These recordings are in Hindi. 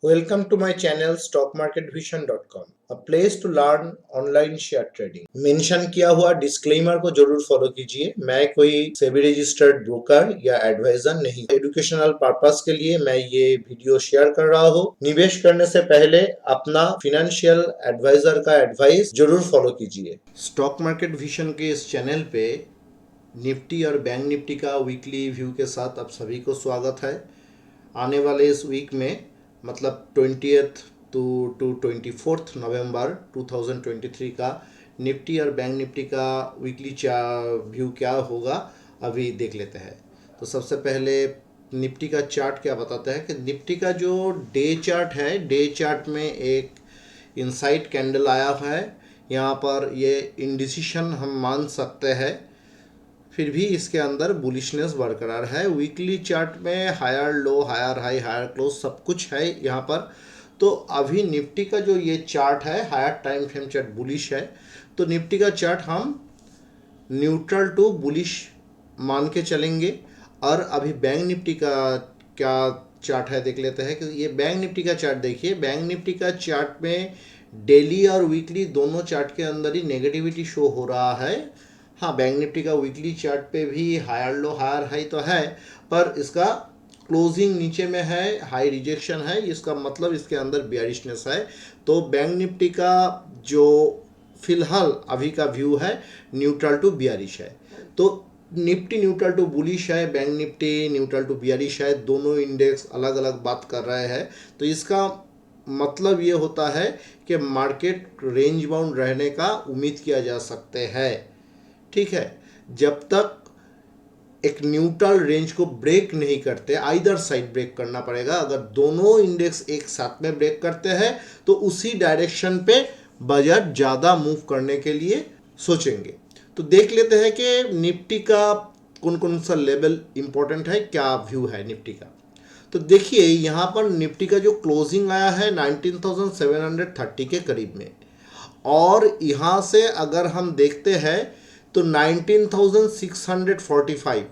Welcome to my channel stockmarketvision.com, a place to learn online share trading. Mention किया हुआ डिस्क्लेमर को जरूर फॉलो कीजिए। मैं कोई सेबी रजिस्टर्ड ब्रोकर या एडवाइजर नहीं। एजुकेशनल पर्पस के लिए मैं ये वीडियो शेयर कर रहा हूँ। निवेश करने से पहले अपना फाइनेंशियल एडवाइजर का एडवाइस जरूर फॉलो कीजिए। स्टॉक मार्केट विजन के इस चैनल पे निफ्टी और बैंक निफ्टी का वीकली व्यू के साथ आप सभी को स्वागत है। आने वाले इस वीक में मतलब 20th टू 24th नवंबर 2023 का निफ्टी और बैंक निफ्टी का वीकली व्यू क्या होगा अभी देख लेते हैं। तो सबसे पहले निफ्टी का चार्ट क्या बताता है कि निफ्टी का जो डे चार्ट है, डे चार्ट में एक इनसाइड कैंडल आया है। यहाँ पर ये इंडिसिशन हम मान सकते हैं, फिर भी इसके अंदर बुलिशनेस बरकरार है। वीकली चार्ट में higher low, higher high, higher close सब कुछ है यहाँ पर। तो अभी निफ्टी का जो ये चार्ट है, higher time frame chart bullish है। तो निफ्टी का चार्ट हम न्यूट्रल टू बुलिश मान के चलेंगे। और अभी बैंक निफ्टी का क्या चार्ट है देख लेते हैं कि ये बैंक निफ्टी का चार्ट देखिए। बैंक निफ्टी का चार्ट में डेली और वीकली दोनों चार्ट के अंदर ही नेगेटिविटी शो हो रहा है। हाँ, बैंक निफ्टी का वीकली चार्ट पे भी हायर लो हायर हाई तो है, पर इसका क्लोजिंग नीचे में है, हाई रिजेक्शन है। इसका मतलब इसके अंदर बियरिशनेस है। तो बैंक निफ्टी का जो फिलहाल अभी का व्यू है न्यूट्रल टू बियरिश है। तो निफ्टी न्यूट्रल टू बुलिश है, bank Nifty neutral to bearish है। दोनों इंडेक्स अलग अलग बात कर रहे हैं। तो इसका मतलब ये होता है कि मार्केट रेंज बाउंड रहने का उम्मीद किया जा सकते हैं। ठीक है, जब तक एक न्यूट्रल रेंज को ब्रेक नहीं करते, आइदर साइड ब्रेक करना पड़ेगा। अगर दोनों इंडेक्स एक साथ में ब्रेक करते हैं तो उसी डायरेक्शन पे बाजार ज़्यादा मूव करने के लिए सोचेंगे। तो देख लेते हैं कि निफ्टी का कौन कौन सा लेवल इंपॉर्टेंट है, क्या व्यू है निफ्टी का। तो देखिए यहाँ पर निफ्टी का जो क्लोजिंग आया है 19,730 के करीब में, और यहाँ से अगर हम देखते हैं तो 19,645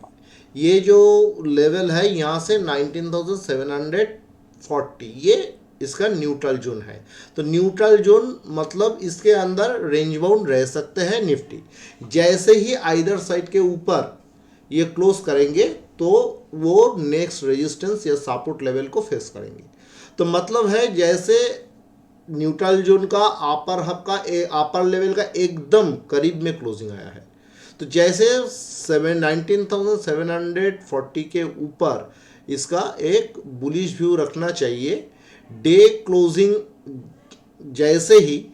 ये जो लेवल है, यहाँ से 19,740 ये इसका न्यूट्रल जोन है। तो न्यूट्रल जोन मतलब इसके अंदर रेंज बाउंड रह सकते हैं निफ्टी। जैसे ही आइदर साइड के ऊपर ये क्लोज करेंगे तो वो नेक्स्ट रेजिस्टेंस या सपोर्ट लेवल को फेस करेंगे। तो मतलब है जैसे न्यूट्रल जोन का अपर लेवल का एकदम करीब में क्लोजिंग आया है। तो जैसे 19,740 के ऊपर इसका एक बुलिश व्यू रखना चाहिए। डे क्लोजिंग जैसे ही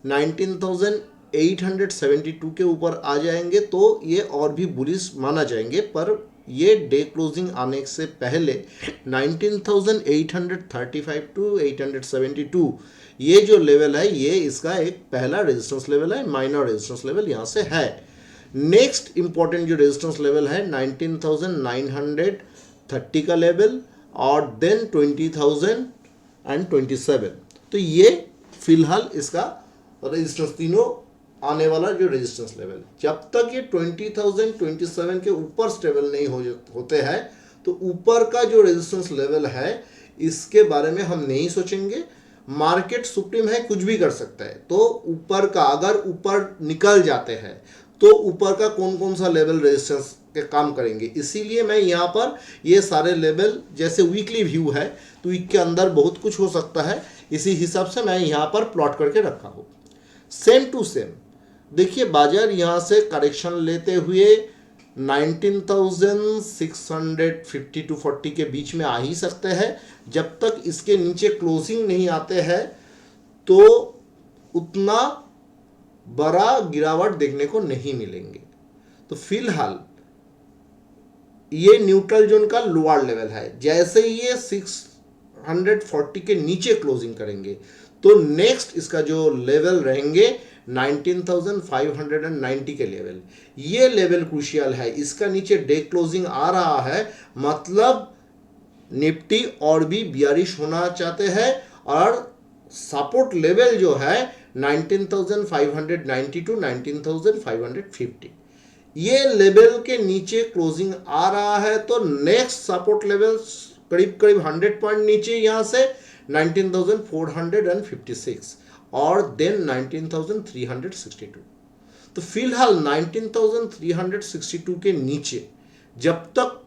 19,872 के ऊपर आ जाएंगे तो ये और भी बुलिश माना जाएंगे, पर ये डे क्लोजिंग आने से पहले 19,835 टू 872 ये जो लेवल है, ये इसका एक पहला रेजिस्टेंस लेवल है, माइनर रेजिस्टेंस लेवल यहाँ से है। नेक्स्ट इंपॉर्टेंट जो रेजिस्टेंस लेवल है 19,930 का लेवल, और देन 20,027। तो ये फिलहाल इसका रेजिस्टेंस, तीनों आने वाला जो रेजिस्टेंस लेवल, जब तक ये 20,027 के ऊपर स्टेबल नहीं होते हैं तो ऊपर का जो रेजिस्टेंस लेवल है इसके बारे में हम नहीं सोचेंगे। मार्केट सुप्रीम है, कुछ भी कर सकता है। तो ऊपर का अगर ऊपर निकल जाते हैं तो ऊपर का कौन कौन सा लेवल रेजिस्टेंस के काम करेंगे। इसीलिए मैं यहाँ पर ये सारे लेवल, जैसे वीकली व्यू है तो वीक के अंदर बहुत कुछ हो सकता है, इसी हिसाब से मैं यहाँ पर प्लॉट करके रखा हूँ। सेम टू सेम देखिए, बाजार यहाँ से करेक्शन लेते हुए 19,650 टू 40 के बीच में आ ही सकते हैं। जब तक इसके नीचे क्लोजिंग नहीं आते हैं तो उतना बड़ा गिरावट देखने को नहीं मिलेंगे। तो फिलहाल ये न्यूट्रल जोन का लोअर लेवल है। जैसे ही ये 640 के नीचे क्लोजिंग करेंगे तो नेक्स्ट इसका जो लेवल रहेंगे 19,590 के लेवल, ये लेवल क्रूशियल है। इसका नीचे डे क्लोजिंग आ रहा है, मतलब निफ्टी और भी बियरिश होना चाहते हैं, और सपोर्ट लेवल जो है 19,590 टू 19,550 ये लेवल के नीचे क्लोजिंग आ रहा है तो नेक्स्ट सपोर्ट लेवल करीब करीब 100 पॉइंट नीचे यहां से 19,456 और देन 19,362। तो फिलहाल 19,362 के नीचे जब तक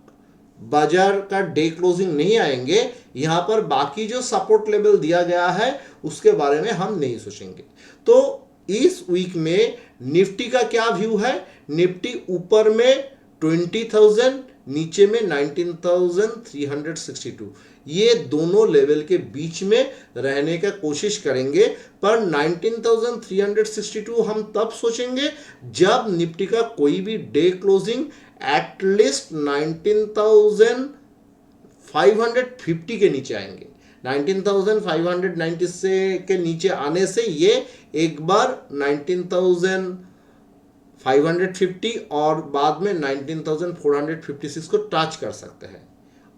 बाजार का डे क्लोजिंग नहीं आएंगे, यहां पर बाकी जो सपोर्ट लेवल दिया गया है उसके बारे में हम नहीं सोचेंगे। तो इस वीक में निफ्टी का क्या व्यू है? निफ्टी ऊपर में 20,000, नीचे में 19,362, ये दोनों लेवल के बीच में रहने का कोशिश करेंगे। पर 19,362 हम तब सोचेंगे जब निफ्टी का कोई भी डे क्लोजिंग एटलीस्ट 19,550 के नीचे आएंगे। 19,590 से के नीचे आने से ये एक बार 19,550 और बाद में 19,456 को टच कर सकते हैं।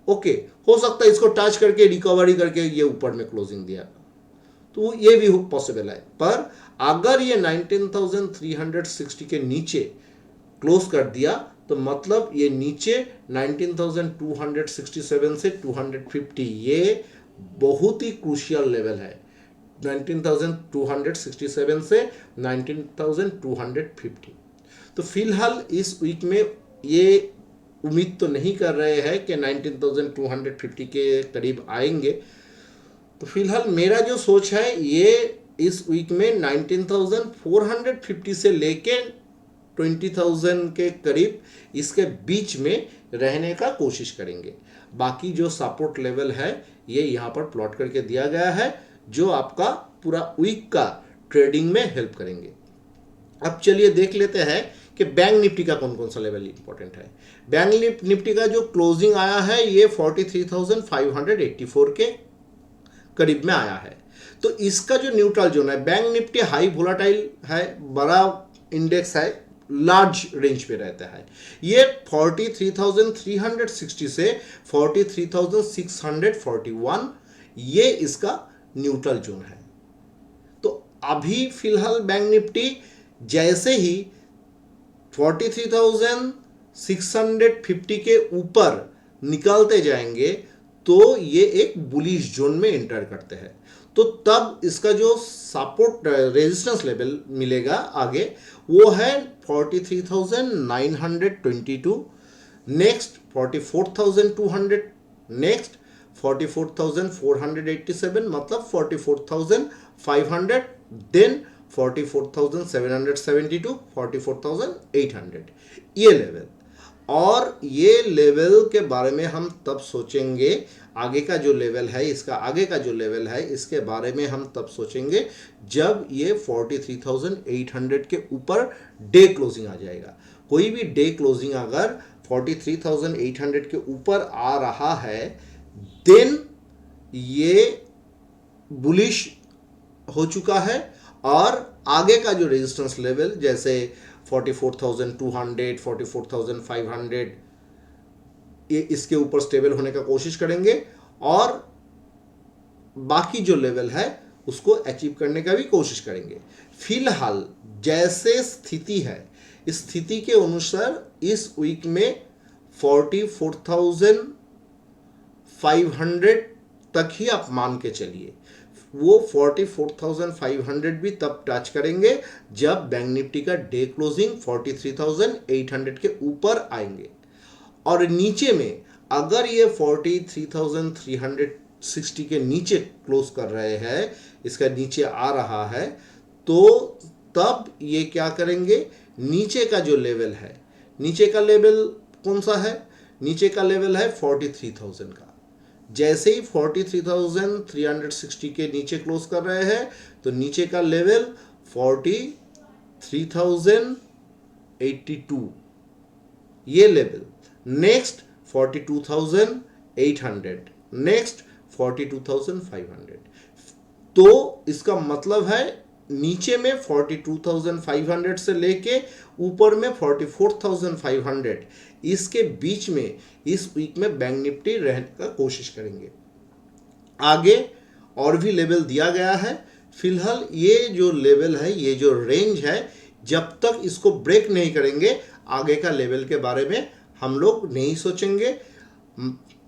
ओके, हो सकता है इसको टच करके रिकवरी करके ये ऊपर में क्लोजिंग दिया, तो ये भी पॉसिबल है। पर अगर ये 19,360 के नीचे क्लोज कर दिया तो मतलब ये नीचे 19,267 से 250, ये बहुत ही क्रूशियल लेवल है। 19,267 से 19,250। तो फिलहाल इस वीक में ये उम्मीद तो नहीं कर रहे हैं कि 19,250 के करीब आएंगे। तो फिलहाल मेरा जो सोच है ये इस वीक में 19,450 से लेके 20,000 के करीब इसके बीच में रहने का कोशिश करेंगे। बाकी जो सपोर्ट लेवल है ये यहाँ पर प्लॉट करके दिया गया है, जो आपका पूरा वीक का ट्रेडिंग में हेल्प करेंगे। अब चलिए देख लेते हैं कि बैंक निफ्टी का कौन कौन सा लेवल इंपॉर्टेंट है। बैंक निफ्टी का जो क्लोजिंग आया है ये 43,584 के करीब में आया है। तो इसका जो न्यूट्रल जोन है, बैंक निफ्टी हाई वोलाटाइल है, बड़ा इंडेक्स है, लार्ज रेंज पे रहता है। ये 43,360 से 43,641 ये इसका न्यूट्रल जोन है। तो अभी फिलहाल बैंक निफ्टी जैसे ही 43,650 के ऊपर निकलते जाएंगे तो ये एक बुलिश जोन में एंटर करते हैं। तो तब इसका जो सपोर्ट रेजिस्टेंस लेवल मिलेगा आगे वो है 43,922, नेक्स्ट 44,200, नेक्स्ट 44,487 मतलब 44,500, देन 44,772, 44,800 ये लेवल। और ये लेवल के बारे में हम तब सोचेंगे, आगे का जो लेवल है इसका आगे का जो लेवल है इसके बारे में हम तब सोचेंगे जब ये 43,800 के ऊपर डे क्लोजिंग आ जाएगा। कोई भी डे क्लोजिंग अगर 43,800 के ऊपर आ रहा है देन ये बुलिश हो चुका है और आगे का जो रेजिस्टेंस लेवल जैसे 44,200, 44,500 ये इसके ऊपर स्टेबल होने का कोशिश करेंगे और बाकी जो लेवल है उसको अचीव करने का भी कोशिश करेंगे। फिलहाल जैसे स्थिति है इस स्थिति के अनुसार इस वीक में 44,500 तक ही आप मान के चलिए। वो 44,500 भी तब टच करेंगे जब बैंक निफ्टी का डे क्लोजिंग 43,800 के ऊपर आएंगे। और नीचे में अगर ये 43,360 के नीचे क्लोज कर रहे हैं, इसका नीचे आ रहा है, तो तब ये क्या करेंगे, नीचे का जो लेवल है, नीचे का लेवल कौन सा है, नीचे का लेवल है 43,000 का। जैसे ही 43,360 के नीचे क्लोज कर रहे हैं तो नीचे का लेवल 43,082 ये लेवल, नेक्स्ट 42,800, नेक्स्ट 42,500। तो इसका मतलब है नीचे में 42,500 से लेके ऊपर में 44,500 इसके बीच में इस वीक में बैंक निफ्टी रहने का कोशिश करेंगे। आगे और भी लेवल दिया गया है। फिलहाल ये जो लेवल है, ये जो रेंज है, जब तक इसको ब्रेक नहीं करेंगे आगे का लेवल के बारे में हम लोग नहीं सोचेंगे।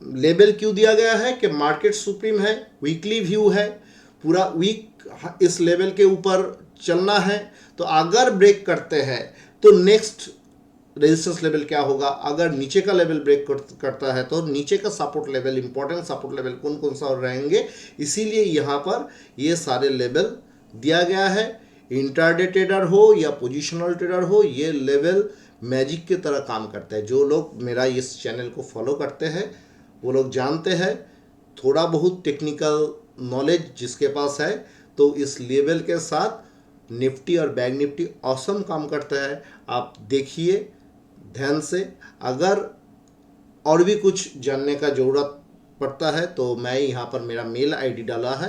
लेवल क्यों दिया गया है कि मार्केट सुप्रीम है, वीकली व्यू है, पूरा वीक इस लेवल के ऊपर चलना है। तो अगर ब्रेक करते हैं तो नेक्स्ट रेजिस्टेंस लेवल क्या होगा, अगर नीचे का लेवल ब्रेक करता है तो नीचे का support level, important support level कौन कौन सा रहेंगे, इसीलिए यहाँ पर ये सारे लेवल दिया गया है। इंट्राडे ट्रेडर हो या पोजिशनल ट्रेडर हो, ये लेवल मैजिक की तरह काम करता है। जो लोग मेरा इस चैनल को फॉलो करते हैं वो लोग जानते हैं, थोड़ा बहुत टेक्निकल नॉलेज जिसके पास है तो इस लेवल के साथ निफ्टी और बैंक निफ्टी ऑसम काम करता है। आप देखिए ध्यान से। अगर और भी कुछ जानने का ज़रूरत पड़ता है तो मैं यहाँ पर मेरा मेल आईडी डाला है,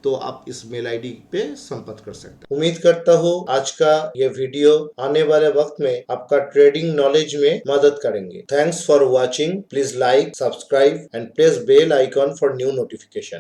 तो आप इस मेल आईडी पे संपर्क कर सकते हैं। उम्मीद करता हूँ आज का ये वीडियो आने वाले वक्त में आपका ट्रेडिंग नॉलेज में मदद करेंगे। Thanks for watching. Please like, subscribe and press bell icon for new notification.